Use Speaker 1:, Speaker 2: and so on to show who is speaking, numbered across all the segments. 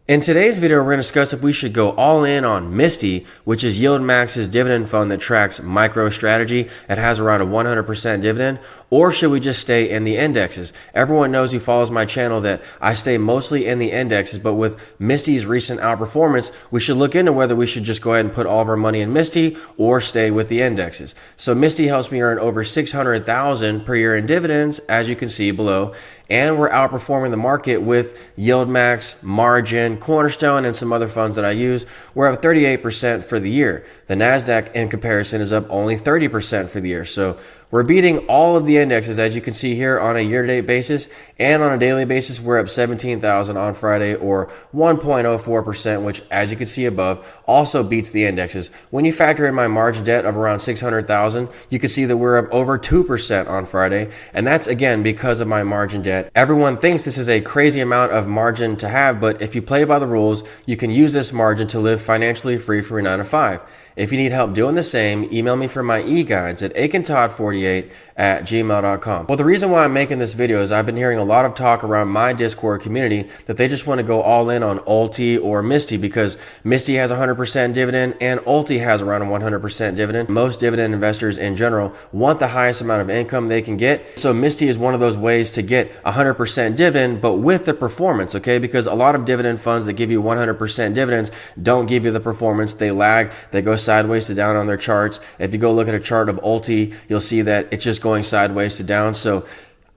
Speaker 1: In today's video, we're going to discuss if we should go all in on Misti, which is Yieldmax's dividend fund that tracks MicroStrategy. It has around a 100% dividend, or should we just stay in the indexes? Everyone knows who follows my channel that I stay mostly in the indexes, but with Misti's recent outperformance, we should look into whether we should just go ahead and put all of our money in Misti or stay with the indexes. So Misti helps me earn over $600,000 per year in dividends, as you can see below, and we're outperforming the market with Yieldmax, Margin, Cornerstone, and some other funds that I use. We're up 38% for the year. The NASDAQ in comparison is up only 30% for the year. So we're beating all of the indexes, as you can see here, on a year-to-date basis, and on a daily basis, we're up 17,000 on Friday, or 1.04%, which, as you can see above, also beats the indexes. When you factor in my margin debt of around 600,000, you can see that we're up over 2% on Friday, and that's, again, because of my margin debt. Everyone thinks this is a crazy amount of margin to have, but if you play by the rules, you can use this margin to live financially free from your 9 to 5. If you need help doing the same, email me for my e-guides at akintodd48@gmail.com. Well, the reason why I'm making this video is I've been hearing a lot of talk around my Discord community that they just want to go all in on Ulti or Misti because Misti has 100% dividend and Ulti has around a 100% dividend. Most dividend investors in general want the highest amount of income they can get. So Misti is one of those ways to get 100% dividend, but with the performance, okay? Because a lot of dividend funds that give you 100% dividends don't give you the performance. They lag, they go sideways to down on their charts. If you go look at a chart of Ulti, you'll see that it's just going sideways to down. So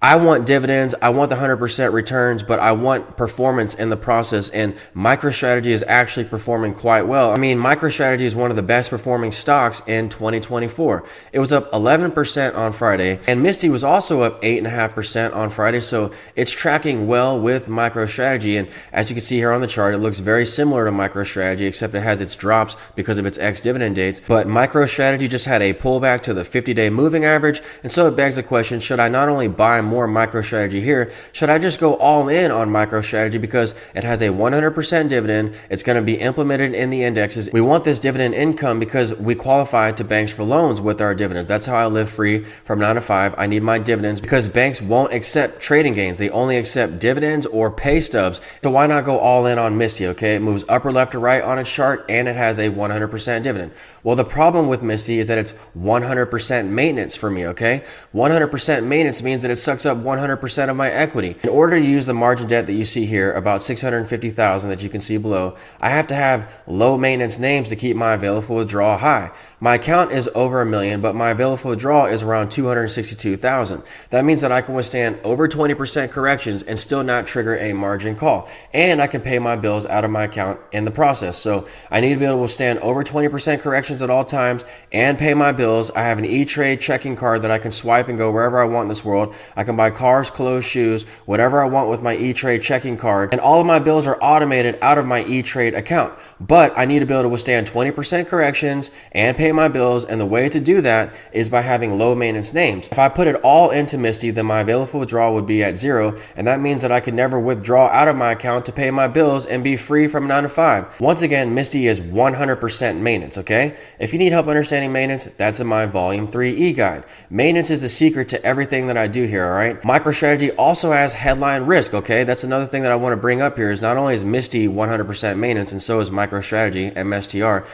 Speaker 1: I want dividends, I want the 100% returns, but I want performance in the process, and MicroStrategy is actually performing quite well. I mean, MicroStrategy is one of the best performing stocks in 2024. It was up 11% on Friday, and Misti was also up 8.5% on Friday, so it's tracking well with MicroStrategy, and as you can see here on the chart, it looks very similar to MicroStrategy, except it has its drops because of its ex-dividend dates, but MicroStrategy just had a pullback to the 50-day moving average, and so it begs the question, should I not only buy more MicroStrategy here, should I just go all in on MicroStrategy because it has a 100% dividend, it's going to be implemented in the indexes. We want this dividend income because we qualify to banks for loans with our dividends. That's how I live free from 9 to 5. I need my dividends because banks won't accept trading gains. They only accept dividends or pay stubs. So why not go all in on Misti, okay? It moves upper left to right on its chart and it has a 100% dividend. Well, the problem with Misti is that it's 100% maintenance for me, okay? 100% maintenance means that it sucks up 100% of my equity. In order to use the margin debt that you see here, about 650,000 that you can see below, I have to have low maintenance names to keep my available withdrawal high. My account is over $1 million, but my available withdrawal is around 262,000. That means that I can withstand over 20% corrections and still not trigger a margin call. And I can pay my bills out of my account in the process. So I need to be able to withstand over 20% corrections at all times and pay my bills. I have an E-Trade checking card that I can swipe and go wherever I want in this world. I can buy cars, clothes, shoes, whatever I want with my E-Trade checking card. And all of my bills are automated out of my E-Trade account. But I need to be able to withstand 20% corrections and pay my bills, and the way to do that is by having low maintenance names. If I put it all into Misti, then my available withdrawal would be at 0, and that means that I could never withdraw out of my account to pay my bills and be free from 9 to 5. Once again, Misti is 100% maintenance, okay? If you need help understanding maintenance, that's in my Volume 3 e-guide. Maintenance is the secret to everything that I do here, all right? MicroStrategy also has headline risk, okay? That's another thing that I want to bring up here is not only is Misti 100% maintenance, and so is MicroStrategy, MSTY,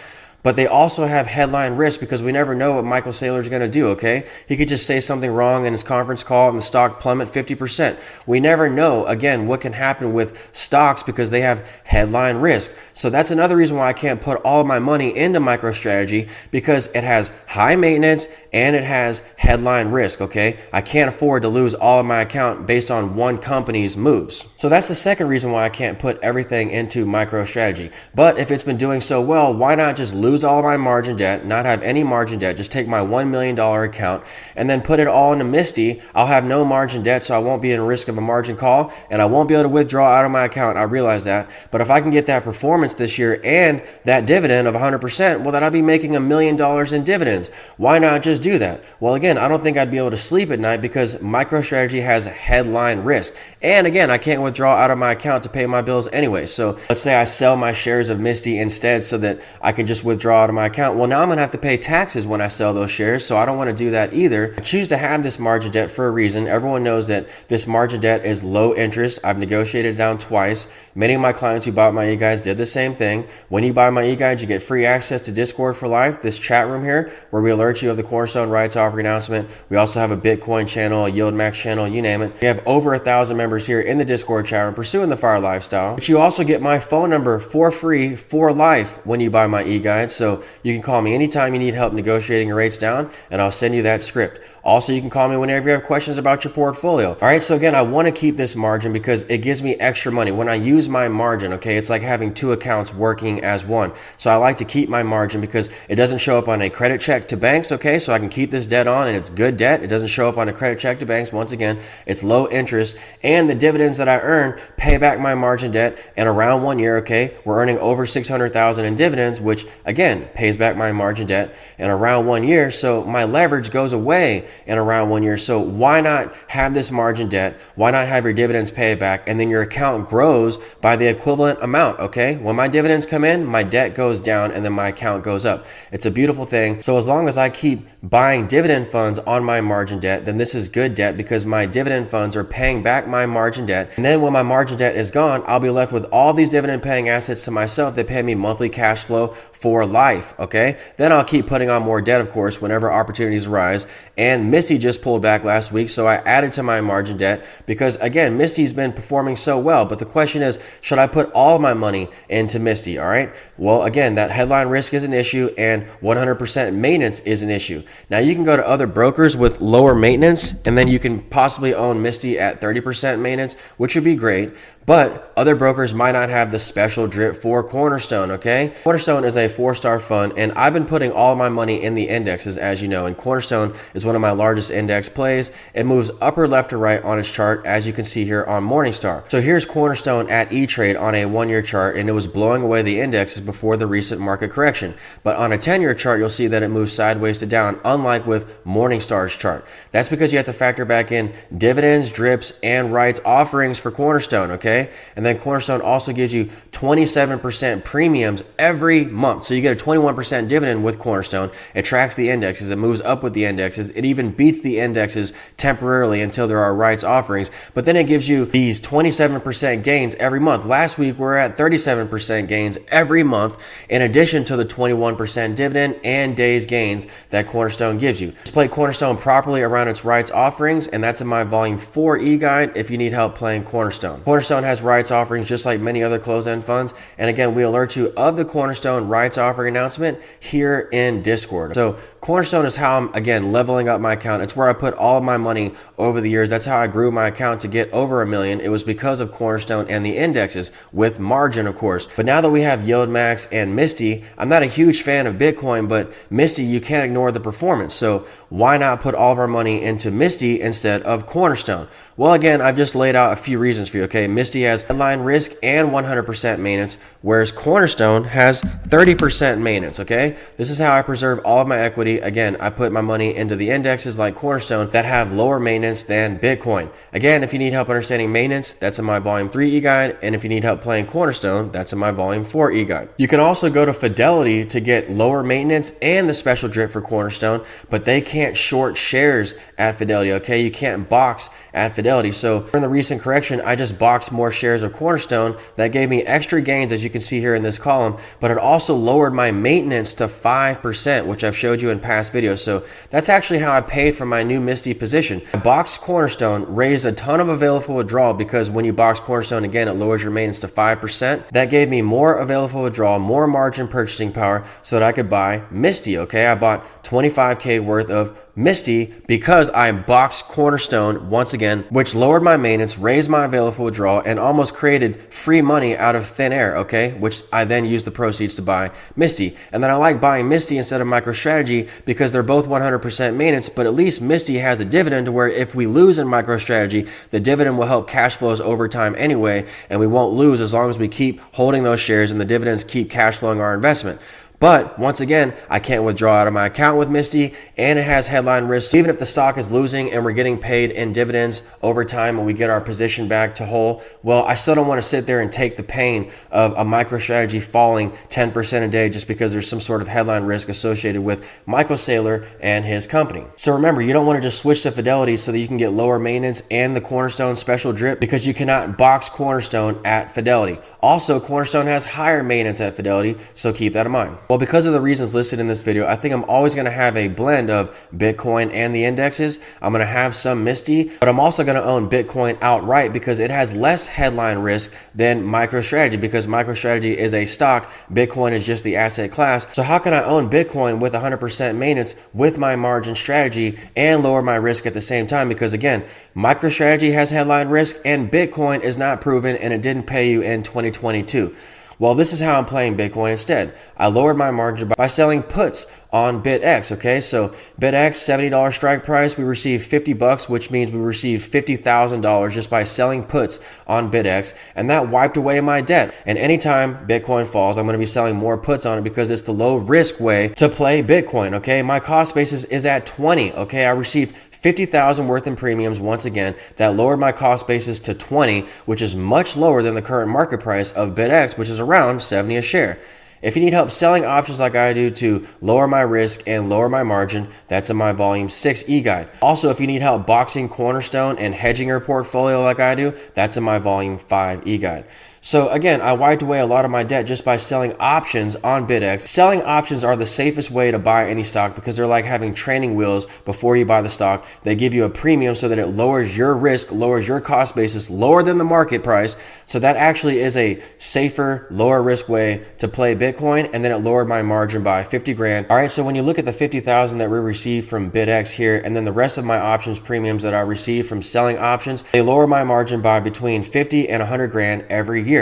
Speaker 1: but they also have headline risk because we never know what Michael Saylor's going to do, okay? He could just say something wrong in his conference call and the stock plummet 50%. We never know, again, what can happen with stocks because they have headline risk. So that's another reason why I can't put all of my money into MicroStrategy because it has high maintenance and it has headline risk, okay? I can't afford to lose all of my account based on one company's moves. So that's the second reason why I can't put everything into MicroStrategy. But if it's been doing so well, why not just lose all of my margin debt, not have any margin debt, just take my $1 million account and then put it all into Misti. I'll have no margin debt, so I won't be in risk of a margin call and I won't be able to withdraw out of my account. I realize that. But if I can get that performance this year and that dividend of 100%, well, then I'll be making $1 million in dividends. Why not just do that? Well, again, I don't think I'd be able to sleep at night because MicroStrategy has headline risk. And again, I can't withdraw out of my account to pay my bills anyway. So let's say I sell my shares of Misti instead so that I can just withdraw withdraw out of my account. Well, now I'm gonna have to pay taxes when I sell those shares, so I don't wanna do that either. I choose to have this margin debt for a reason. Everyone knows that this margin debt is low interest. I've negotiated it down twice. Many of my clients who bought my e-guides did the same thing. When you buy my e-guides, you get free access to Discord for life, this chat room here, where we alert you of the Cornerstone rights offering announcement. We also have a Bitcoin channel, a Yieldmax channel, you name it. We have over 1,000 members here in the Discord chat room pursuing the fire lifestyle. But you also get my phone number for free for life when you buy my e-guides. So you can call me anytime you need help negotiating your rates down, and I'll send you that script. Also, you can call me whenever you have questions about your portfolio. All right, so again, I want to keep this margin because it gives me extra money. When I use my margin, okay, it's like having two accounts working as one. So I like to keep my margin because it doesn't show up on a credit check to banks, okay? So I can keep this debt on and it's good debt. It doesn't show up on a credit check to banks. Once again, it's low interest, and the dividends that I earn pay back my margin debt. And around 1 year, okay, we're earning over $600,000 in dividends, which again, pays back my margin debt. And around 1 year, so my leverage goes away in around 1 year. So why not have this margin debt? Why not have your dividends pay back? And then your account grows by the equivalent amount, okay? When my dividends come in, my debt goes down and then my account goes up. It's a beautiful thing. So as long as I keep buying dividend funds on my margin debt, then this is good debt because my dividend funds are paying back my margin debt. And then when my margin debt is gone, I'll be left with all these dividend paying assets to myself that pay me monthly cash flow for life, okay? Then I'll keep putting on more debt, of course, whenever opportunities arise. And Misti just pulled back last week, so I added to my margin debt because, again, Misti's been performing so well. But the question is, should I put all my money into Misti, all right? Well, again, that headline risk is an issue and 100% maintenance is an issue. Now, you can go to other brokers with lower maintenance, and then you can possibly own Misti at 30% maintenance, which would be great. But other brokers might not have the special drip for Cornerstone, okay? Cornerstone is a 4-star fund, and I've been putting all my money in the indexes, as you know, and Cornerstone is one of my largest index plays. It moves upper left to right on its chart, as you can see here on Morningstar. So here's Cornerstone at E-Trade on a 1-year chart, and it was blowing away the indexes before the recent market correction. But on a 10-year chart, you'll see that it moves sideways to down, unlike with Morningstar's chart. That's because you have to factor back in dividends, drips, and rights offerings for Cornerstone, okay? And then Cornerstone also gives you 27% premiums every month. So you get a 21% dividend with Cornerstone. It tracks the indexes. It moves up with the indexes. It even beats the indexes temporarily until there are rights offerings. But then it gives you these 27% gains every month. Last week, we're at 37% gains every month, in addition to the 21% dividend and days gains that Cornerstone gives you. Just play Cornerstone properly around its rights offerings, and that's in my Volume 4 e-guide if you need help playing Cornerstone. Cornerstone has rights offerings just like many other closed-end funds. And again, we alert you of the Cornerstone rights offering announcement here in Discord. So Cornerstone is how I'm, again, leveling up my account. It's where I put all of my money over the years. That's how I grew my account to get over $1 million. It was because of Cornerstone and the indexes, with margin, of course. But now that we have Yieldmax and Misti, I'm not a huge fan of Bitcoin, but Misti, you can't ignore the performance. So why not put all of our money into Misti instead of Cornerstone? Well, again, I've just laid out a few reasons for you, okay? Misti has headline risk and 100% maintenance, whereas Cornerstone has 30% maintenance, okay? This is how I preserve all of my equity. Again, I put my money into the indexes like Cornerstone that have lower maintenance than Bitcoin. Again, if you need help understanding maintenance, that's in my Volume 3 e-guide, and if you need help playing Cornerstone, that's in my Volume 4 e-guide. You can also go to Fidelity to get lower maintenance and the special drip for Cornerstone, but they can't short shares at Fidelity, okay? You can't box at Fidelity. So during the recent correction, I just boxed more shares of Cornerstone. That gave me extra gains, as you can see here in this column, but it also lowered my maintenance to 5%, which I've showed you in past videos. So that's actually how I paid for my new Misti position. I boxed Cornerstone, raised a ton of available withdrawal, because when you box Cornerstone, again, it lowers your maintenance to 5%. That gave me more available withdrawal, more margin purchasing power, so that I could buy Misti, okay? I bought $25K worth of Misti because I boxed Cornerstone once again, which lowered my maintenance, raised my available withdrawal, and almost created free money out of thin air, okay? Which I then used the proceeds to buy Misti. And then I like buying Misti instead of MicroStrategy because they're both 100% maintenance, but at least Misti has a dividend to where if we lose in MicroStrategy, the dividend will help cash flows over time anyway, and we won't lose as long as we keep holding those shares and the dividends keep cash flowing our investment. But once again, I can't withdraw out of my account with Misti, and it has headline risk. So even if the stock is losing and we're getting paid in dividends over time and we get our position back to whole, well, I still don't want to sit there and take the pain of a MicroStrategy falling 10% a day just because there's some sort of headline risk associated with Michael Saylor and his company. So remember, you don't want to just switch to Fidelity so that you can get lower maintenance and the Cornerstone special drip, because you cannot box Cornerstone at Fidelity. Also, Cornerstone has higher maintenance at Fidelity, so keep that in mind. Well, because of the reasons listed in this video, I think I'm always going to have a blend of Bitcoin and the indexes. I'm going to have some Misti, but I'm also going to own Bitcoin outright because it has less headline risk than MicroStrategy, because MicroStrategy is a stock, Bitcoin is just the asset class. So how can I own Bitcoin with 100% maintenance with my margin strategy and lower my risk at the same time? Because again, MicroStrategy has headline risk and Bitcoin is not proven and it didn't pay you in 2022. Well, this is how I'm playing Bitcoin instead. I lowered my margin by selling puts on BitX, okay? So BitX, $70 strike price, we received $50, which means we received $50,000 just by selling puts on BitX, and that wiped away my debt. And anytime Bitcoin falls, I'm gonna be selling more puts on it because it's the low risk way to play Bitcoin, okay? My cost basis is at 20, okay? I received $50,000 worth in premiums. Once again, that lowered my cost basis to 20, which is much lower than the current market price of BitX, which is around 70 a share. If you need help selling options like I do to lower my risk and lower my margin, that's in my volume 6 e-guide. Also, if you need help boxing Cornerstone and hedging your portfolio like I do, that's in my volume 5 e-guide. So again, I wiped away a lot of my debt just by selling options on BitX. Selling options are the safest way to buy any stock because they're like having training wheels before you buy the stock. They give you a premium so that it lowers your risk, lowers your cost basis, lower than the market price. So that actually is a safer, lower risk way to play Bitcoin, and then it lowered my margin by 50 grand. All right, so when you look at the 50,000 that we received from BitX here, and then the rest of my options premiums that I received from selling options, they lower my margin by between 50 and 100 grand every year.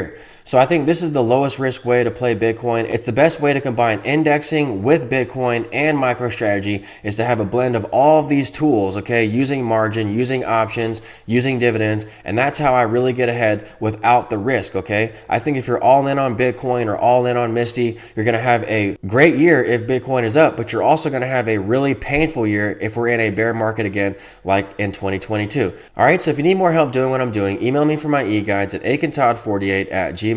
Speaker 1: So I think this is the lowest risk way to play Bitcoin. It's the best way to combine indexing with Bitcoin and MicroStrategy, is to have a blend of all of these tools, okay? Using margin, using options, using dividends, and that's how I really get ahead without the risk, okay? I think if you're all in on Bitcoin or all in on Misti, you're gonna have a great year if Bitcoin is up, but you're also gonna have a really painful year if we're in a bear market again, like in 2022. All right, so if you need more help doing what I'm doing, email me for my e-guides at aikentodd48@gmail.com.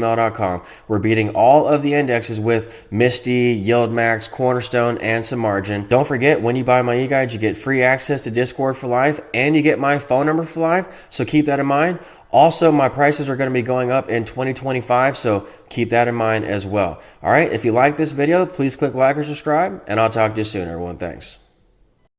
Speaker 1: We're beating all of the indexes with Misti, Yieldmax, Cornerstone, and some margin. Don't forget, when you buy my e-guides, you get free access to Discord for life, and you get my phone number for life, so keep that in mind. Also, my prices are going to be going up in 2025, so keep that in mind as well. All right, if you like this video, please click like or subscribe, and I'll talk to you soon, everyone. Thanks.